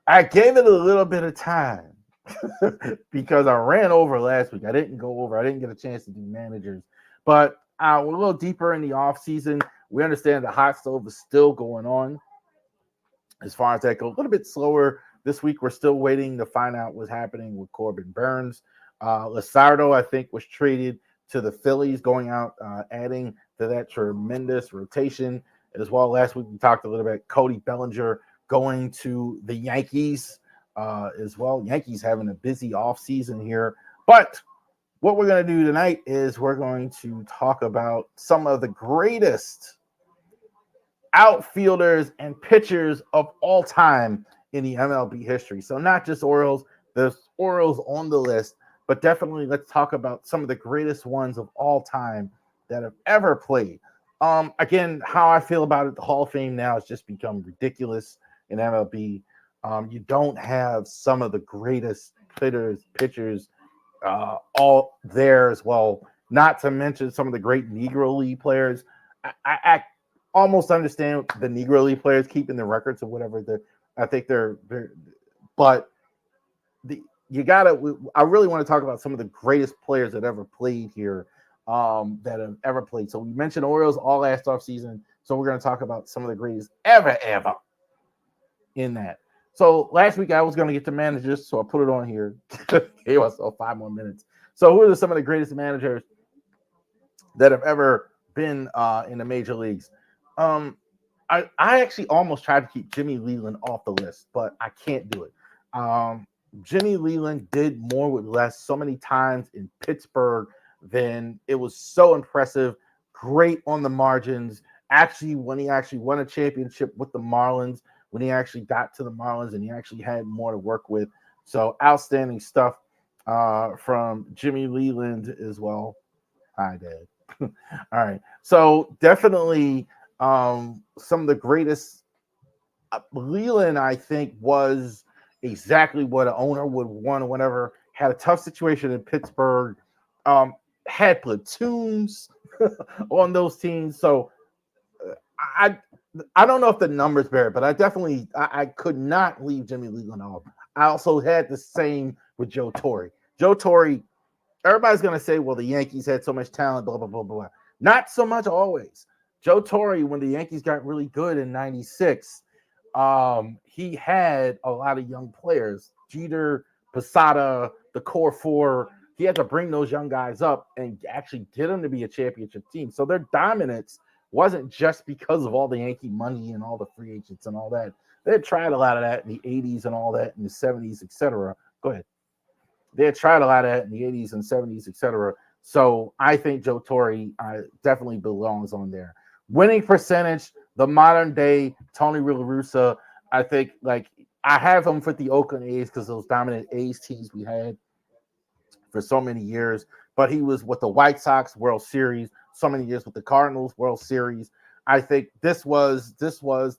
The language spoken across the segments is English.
I gave it a little bit of time because I ran over last week. I didn't go over. I didn't get a chance to do managers, but we're a little deeper in the off season. We understand the hot stove is still going on. As far as that goes, a little bit slower this week. We're still waiting to find out what's happening with Corbin Burns. Luzardo, I think, was traded to the Phillies, going out, adding to that tremendous rotation as well. Last week we talked a little bit. Cody Bellinger going to the Yankees as well. Yankees having a busy offseason here. But what we're going to do tonight is we're going to talk about some of the greatest outfielders and pitchers of all time in the MLB history. So not just Orioles, there's Orioles on the list, but definitely let's talk about some of the greatest ones of all time that have ever played. Again, how I feel about it, the Hall of Fame now has just become ridiculous in MLB. You don't have some of the greatest pitchers all there as well. Not to mention some of the great Negro League players. I almost understand the Negro League players keeping the records of whatever I think they're, but you gotta. I really want to talk about some of the greatest players that ever played here, that have ever played. So we mentioned Orioles all last off season. So we're going to talk about some of the greatest ever in that. So last week I was going to get to managers, so I put it on here. Gave myself 5 more minutes. So who are some of the greatest managers that have ever been in the major leagues? I actually almost tried to keep Jimmy Leland off the list, but I can't do it. Jimmy Leland did more with less so many times in Pittsburgh than it was so impressive. Great on the margins. Actually, when he actually won a championship with the Marlins, when he actually got to the Marlins and he actually had more to work with. So outstanding stuff from Jimmy Leland as well. Hi, Dad. All right. So definitely some of the greatest. Leland, I think, was exactly what an owner would want whenever had a tough situation in Pittsburgh. Had platoons on those teams. So I I don't know if the numbers bear it, but I could not leave Jimmy Leland off. I also had the same with Joe Torre. Joe Torre, everybody's gonna say, well, the Yankees had so much talent, blah, blah, blah, blah. Not so much always. Joe Torre, when the Yankees got really good in '96, he had a lot of young players. Jeter, Posada, the core four. He had to bring those young guys up and actually get them to be a championship team. So their dominance wasn't just because of all the Yankee money and all the free agents and all that. They had tried a lot of that in the '80s and all that in the '70s, etc. Go ahead. They had tried a lot of that in the '80s and '70s, etc. So I think Joe Torre definitely belongs on there. Winning percentage, the modern day Tony La Russa. I think like I have him for the Oakland A's because those dominant A's teams we had for so many years. But he was with the White Sox World Series, so many years with the Cardinals World Series. I think this was the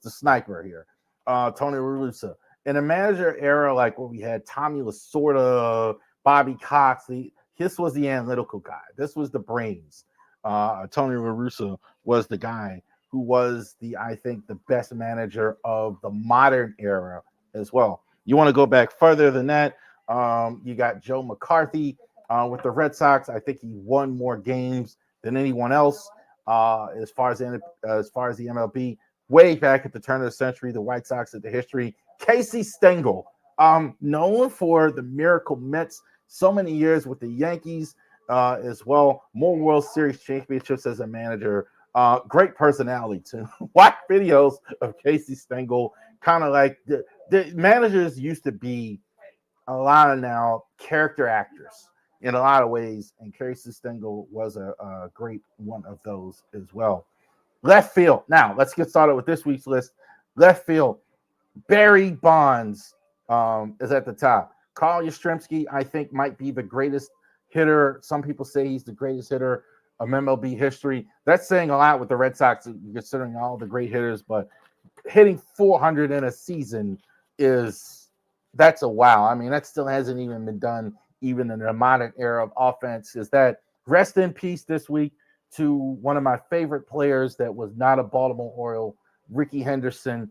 sniper here, Tony La Russa. In a manager era like what we had, Tommy Lasorda, Bobby Cox, this was the analytical guy. This was the brains. Tony La Russa was the guy who was I think, the best manager of the modern era as well. You want to go back further than that? You got Joe McCarthy with the Red Sox. I think he won more games than anyone else as far as the MLB. Way back at the turn of the century, the White Sox at the history. Casey Stengel, known for the Miracle Mets, so many years with the Yankees as well. More World Series championships as a manager. Great personality too. Watch videos of Casey Stengel. Kind of like the managers used to be a lot of now character actors in a lot of ways, and Casey Stengel was a great one of those as well. Left field. Now let's get started with this week's list. Left field. Barry Bonds is at the top. Carl Yastrzemski, I think, might be the greatest hitter. Some people say he's the greatest hitter of MLB history. That's saying a lot with the Red Sox, considering all the great hitters. But hitting 400 in a season that's a wow. I mean, that still hasn't even been done, even in the modern era of offense. Is that rest in peace this week to one of my favorite players that was not a Baltimore Oriole, Ricky Henderson.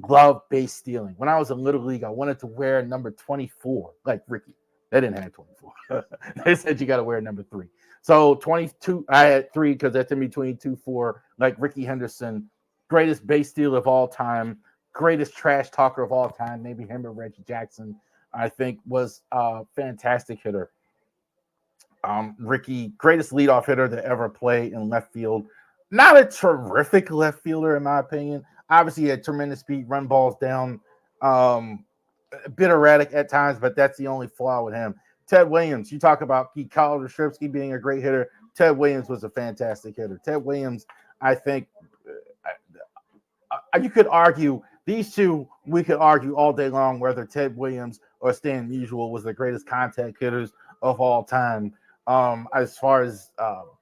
love base stealing. When I was in Little League, I wanted to wear number 24, like Ricky. They didn't have 24. They said you got to wear number 3. So 22, I had 3 because that's in between 2, 4, like Ricky Henderson, greatest base stealer of all time, greatest trash talker of all time, maybe him or Reggie Jackson, I think was a fantastic hitter. Ricky, greatest leadoff hitter to ever play in left field. Not a terrific left fielder, in my opinion. Obviously, he had tremendous speed, run balls down, a bit erratic at times, but that's the only flaw with him. Ted Williams, you talk about Pete Kowalski being a great hitter. Ted Williams was a fantastic hitter. Ted Williams, I think, you could argue these two. We could argue all day long whether Ted Williams or Stan Musial was the greatest contact hitters of all time. As far as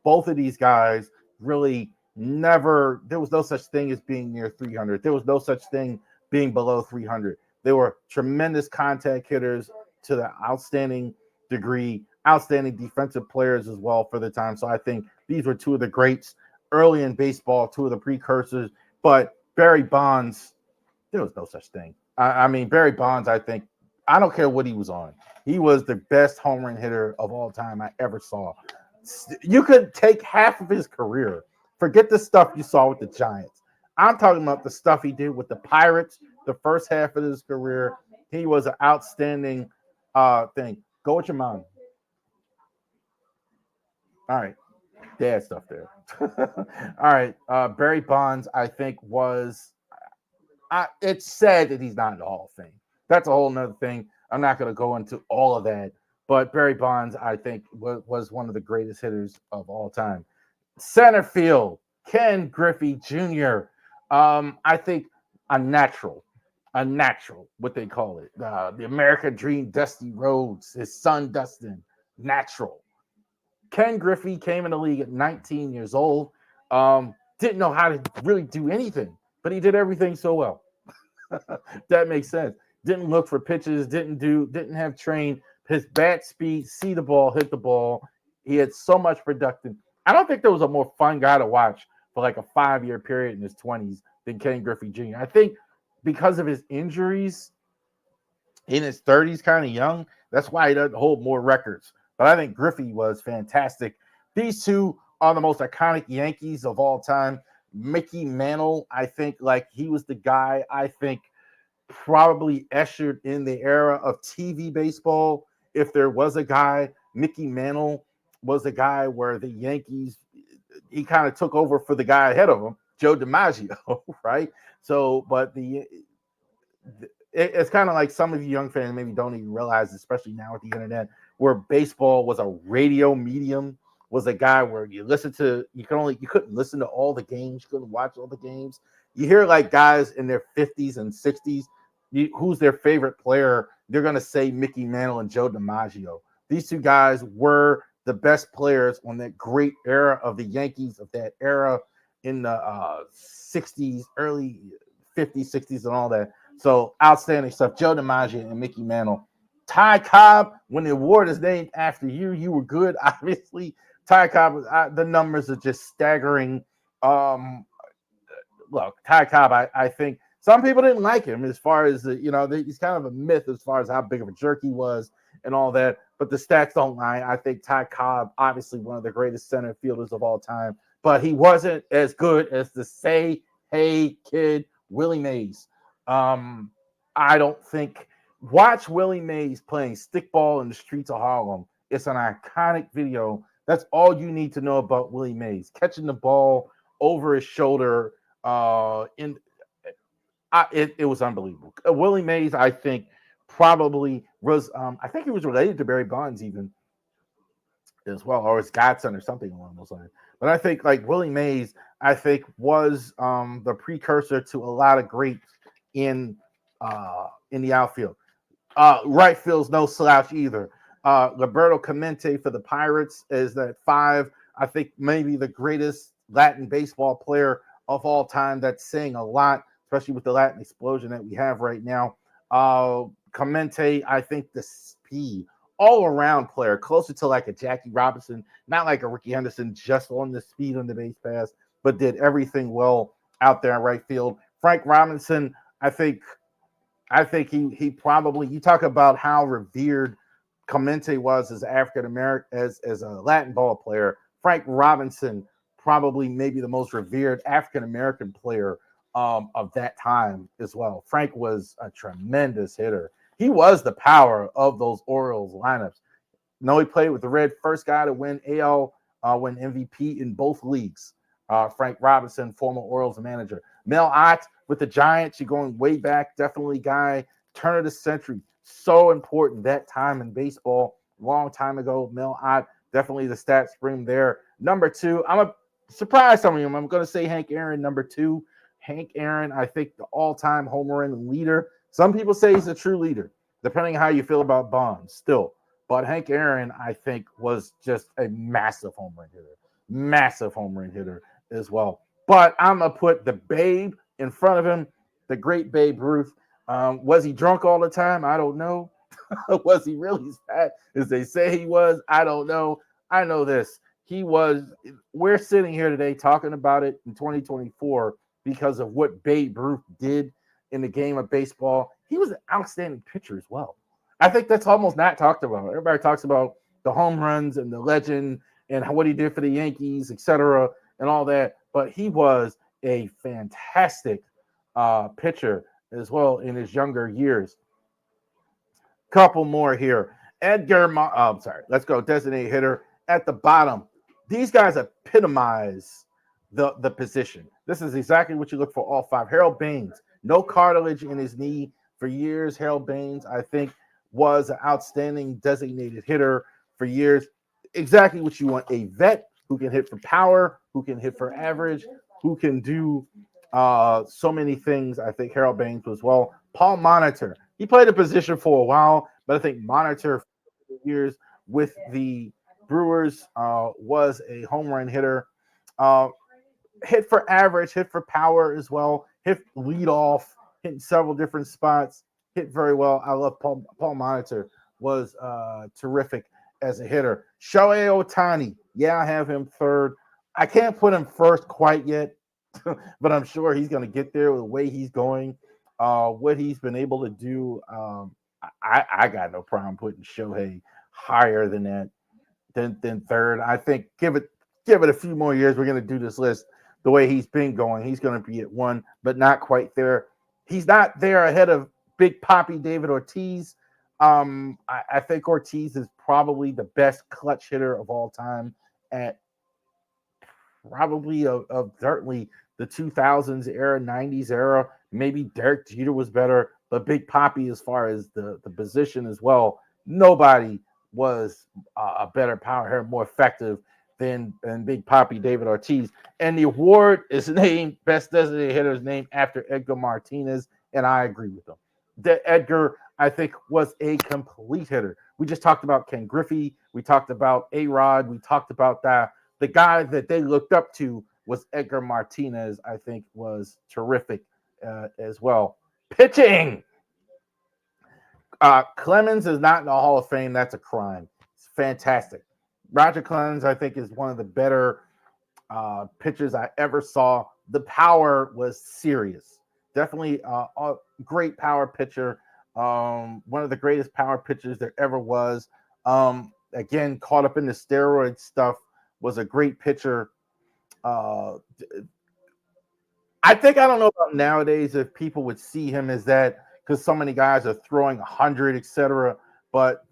both of these guys, really never. There was no such thing as being near 300. There was no such thing being below 300. They were tremendous contact hitters to the outstanding degree, outstanding defensive players as well for the time. So I think these were two of the greats early in baseball, two of the precursors. But Barry Bonds, there was no such thing. I mean, Barry Bonds, I think, I don't care what he was on. He was the best home run hitter of all time I ever saw. You could take half of his career, forget the stuff you saw with the Giants. I'm talking about the stuff he did with the Pirates, the first half of his career. He was an outstanding thing. Go with your mom. All right. Dad stuff there. All right. Barry Bonds, I think, was it's said that he's not in the Hall of Fame. That's a whole nother thing. I'm not going to go into all of that. But Barry Bonds, I think, was one of the greatest hitters of all time. Center field, Ken Griffey Jr. I think a natural, what they call it. The American Dream, Dusty Rhodes, his son Dustin, natural. Ken Griffey came in the league at 19 years old. Didn't know how to really do anything, but he did everything so well. That makes sense. Didn't look for pitches, didn't have train. His bat speed, see the ball, hit the ball. He had so much production. I don't think there was a more fun guy to watch for like a 5-year period in his 20s than Ken Griffey Jr. I think because of his injuries in his 30s, kind of young, that's why he doesn't hold more records. But I think Griffey was fantastic. These two are the most iconic Yankees of all time. Mickey Mantle, I think, like he was the guy I think probably ushered in the era of TV baseball. If there was a guy, Mickey Mantle was the guy where the Yankees, he kind of took over for the guy ahead of him, Joe DiMaggio, right? So, but it's kind of like some of you young fans maybe don't even realize, especially now with the internet, where baseball was a radio medium, was a guy where you couldn't listen to all the games, you couldn't watch all the games. You hear like guys in their 50s and 60s, who's their favorite player, they're going to say Mickey Mantle and Joe DiMaggio. These two guys were the best players on that great era of the Yankees, of that era in the 60s, early 50s, 60s, and all that. So outstanding stuff. Joe DiMaggio and Mickey Mantle. Ty Cobb, when the award is named after you, you were good. Obviously, Ty Cobb, the numbers are just staggering. Look, Ty Cobb, I think some people didn't like him as far as, he's kind of a myth as far as how big of a jerk he was and all that. But the stats don't lie. I think Ty Cobb, obviously one of the greatest center fielders of all time, but he wasn't as good as the say, hey, kid, Willie Mays. I don't think. Watch Willie Mays playing stickball in the streets of Harlem. It's an iconic video. That's all you need to know about Willie Mays. Catching the ball over his shoulder. It was unbelievable. Willie Mays, I think, probably was. I think he was related to Barry Bonds even as well, or his godson or something along those lines. But I think like Willie Mays, I think was the precursor to a lot of greats in the outfield. Right field's no slouch either. Roberto Clemente for the Pirates is that 5. I think maybe the greatest Latin baseball player of all time. That's saying a lot, especially with the Latin explosion that we have right now. Clemente, I think the speed, all-around player, closer to like a Jackie Robinson, not like a Ricky Henderson, just on the speed on the base pass, but did everything well out there in right field. Frank Robinson, I think he probably, you talk about how revered Clemente was as African American, as a Latin ball player. Frank Robinson, probably maybe the most revered African American player of that time as well. Frank was a tremendous hitter. He was the power of those Orioles lineups. No, he played with the Red, first guy to win win MVP in both leagues. Frank Robinson, former Orioles manager. Mel Ott with the Giants, you're going way back, definitely guy, turn of the century. So important that time in baseball, long time ago. Mel Ott, definitely the stats bring there. Number two, I'm a surprise some of you. I'm going to say Hank Aaron, number two. Hank Aaron, I think the all-time home run leader. Some people say he's a true leader, depending on how you feel about Bonds still. But Hank Aaron, I think, was just a massive home run hitter as well. But I'm going to put the Babe in front of him, the great Babe Ruth. Was he drunk all the time? I don't know. Was he really as fat as they say he was? I don't know. I know this. He was, we're sitting here today talking about it in 2024 because of what Babe Ruth did in the game of baseball. He was an outstanding pitcher as well. I think that's almost not talked about. Everybody talks about the home runs and the legend and what he did for the Yankees, etc., and all that. But he was a fantastic pitcher as well in his younger years. Couple more here. Let's go. Designated hitter at the bottom. These guys epitomize the position. This is exactly what you look for, all five. Harold Baines, no cartilage in his knee for years. Harold Baines, I think, was an outstanding designated hitter for years. Exactly what you want. A vet who can hit for power, who can hit for average, who can do so many things. I think Harold Baines was well. Paul Monitor, he played a position for a while, but I think Monitor for years with the Brewers was a home run hitter. Hit for average, hit for power as well, hit lead off, hit in several different spots, hit very well. I love Paul Monitor, was terrific as a hitter. Shohei Ohtani, yeah, I have him third. I can't put him first quite yet, but I'm sure he's going to get there with the way he's going. What he's been able to do, I got no problem putting Shohei higher than that, than third. I think give it a few more years. We're going to do this list the way he's been going. He's going to be at one, but not quite there. He's not there ahead of Big Papi David Ortiz. I think Ortiz is probably the best clutch hitter of all time at probably of certainly the 2000s era, 90s era. Maybe Derek Jeter was better, but Big Papi, as far as the position as well, nobody was a better power hitter, more effective than Big Papi David Ortiz. And the award is named Best Designated Hitter is named after Edgar Martinez, and I agree with him. Edgar, I think, was a complete hitter. We just talked about Ken Griffey. We talked about A-Rod. We talked about that. The guy that they looked up to was Edgar Martinez. I think was terrific as well. Pitching. Clemens is not in the Hall of Fame. That's a crime. It's fantastic. Roger Clemens, I think, is one of the better pitchers I ever saw. The power was serious. Definitely a great power pitcher. One of the greatest power pitchers there ever was. Again, caught up in the steroid stuff, was a great pitcher. I don't know about nowadays if people would see him as that, because so many guys are throwing 100, etc. But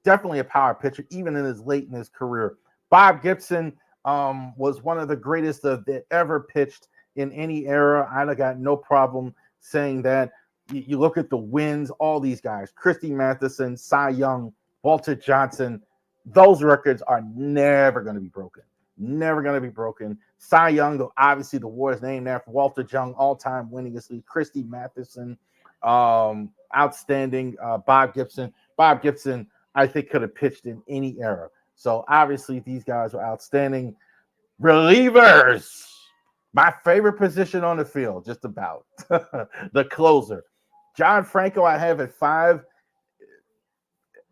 definitely a power pitcher, even in his career. Bob Gibson was one of the greatest that ever pitched in any era. I got no problem saying that. You look at the wins, all these guys, Christy Mathewson, Cy Young, Walter Johnson, those records are never going to be broken. Never going to be broken. Cy Young, though, obviously the award is named after Walter Young, all-time winningest league. Christy Mathewson, outstanding. Bob Gibson, I think, could have pitched in any era. So obviously these guys were outstanding. Relievers, my favorite position on the field, just about. The closer. John Franco, I have at 5.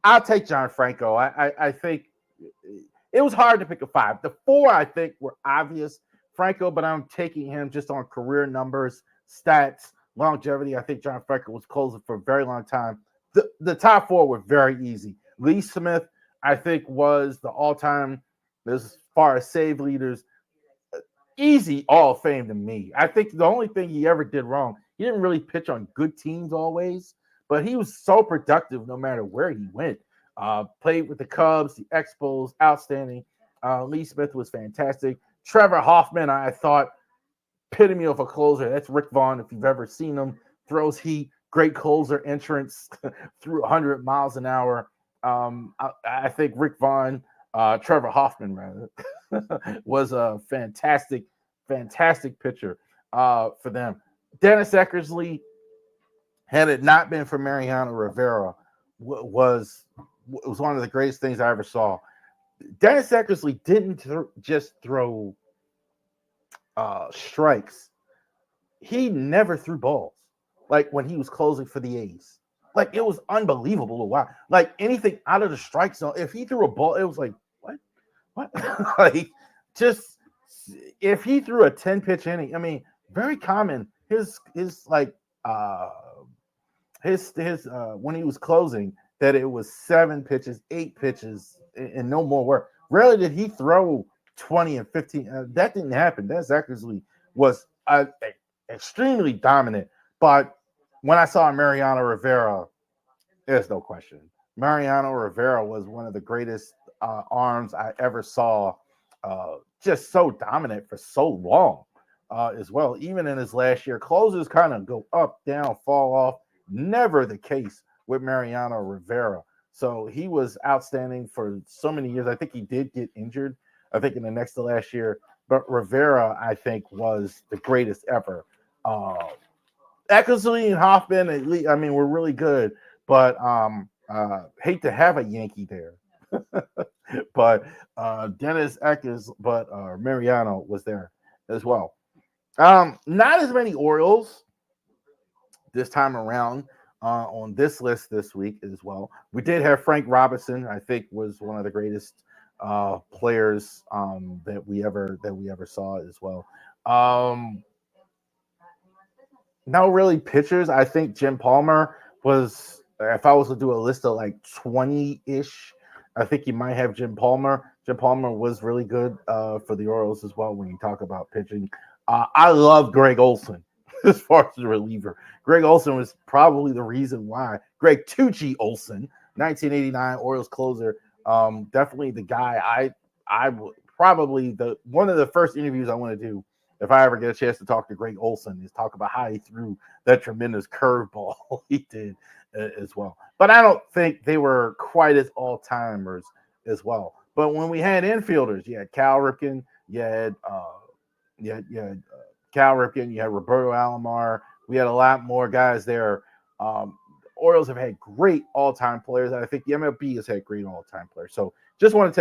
I'll take John Franco. I think it was hard to pick a 5. The 4, I think, were obvious. Franco, but I'm taking him just on career numbers, stats, longevity. I think John Franklin was closing for a very long time. The top four were very easy. Lee Smith, I think, was the all-time, as far as save leaders, easy all of fame to me. I think the only thing he ever did wrong, he didn't really pitch on good teams always, but he was so productive no matter where he went. Played with the Cubs, the Expos, outstanding. Lee Smith was fantastic. Trevor Hoffman, I thought, epitome of a closer. That's Rick Vaughn. If you've ever seen him, throws heat, great closer entrance through 100 miles an hour. I think Rick Vaughn, Trevor Hoffman, rather, was a fantastic pitcher for them. Dennis Eckersley, had it not been for Mariano Rivera, was one of the greatest things I ever saw. Dennis Eckersley didn't just throw strikes. He never threw balls. Like when he was closing for the A's. Like it was unbelievable to watch. Like anything out of the strike zone, if he threw a ball, it was like, what? Like just if he threw a 10-pitch inning, I mean, very common. His like his when he was closing, that it was 7 pitches, 8 pitches, and no more work. Rarely did he throw 20 and 15. That didn't happen. Dennis Eckersley was extremely dominant. But when I saw Mariano Rivera, there's no question. Mariano Rivera was one of the greatest arms I ever saw. Just so dominant for so long as well. Even in his last year, closers kind of go up, down, fall off. Never the case with Mariano Rivera. So he was outstanding for so many years. I think he did get injured, I think in the next to last year. But Rivera, I think, was the greatest ever. Eckersley and Hoffman, I mean, were really good. But hate to have a Yankee there. But Dennis Eckers, but Mariano was there as well. Not as many Orioles this time around on this list this week as well. We did have Frank Robinson. I think was one of the greatest players that we ever saw as well. No really pitchers. I think Jim Palmer was. If I was to do a list of like 20-ish, I think you might have Jim Palmer. Jim Palmer was really good for the Orioles as well when you talk about pitching. I love Greg Olson as far as the reliever. Greg Olson was probably the reason why. Greg Tucci Olson, 1989 Orioles closer. Definitely the guy I would probably one of the first interviews I want to do if I ever get a chance to talk to Greg Olson is talk about how he threw that tremendous curveball he did as well. But I don't think they were quite as all-timers as well. But when we had infielders, you had Cal Ripken, you had Cal Ripken, you had Roberto Alomar. We had a lot more guys there. Orioles have had great all-time players, and I think the MLB has had great all-time players. So just want to take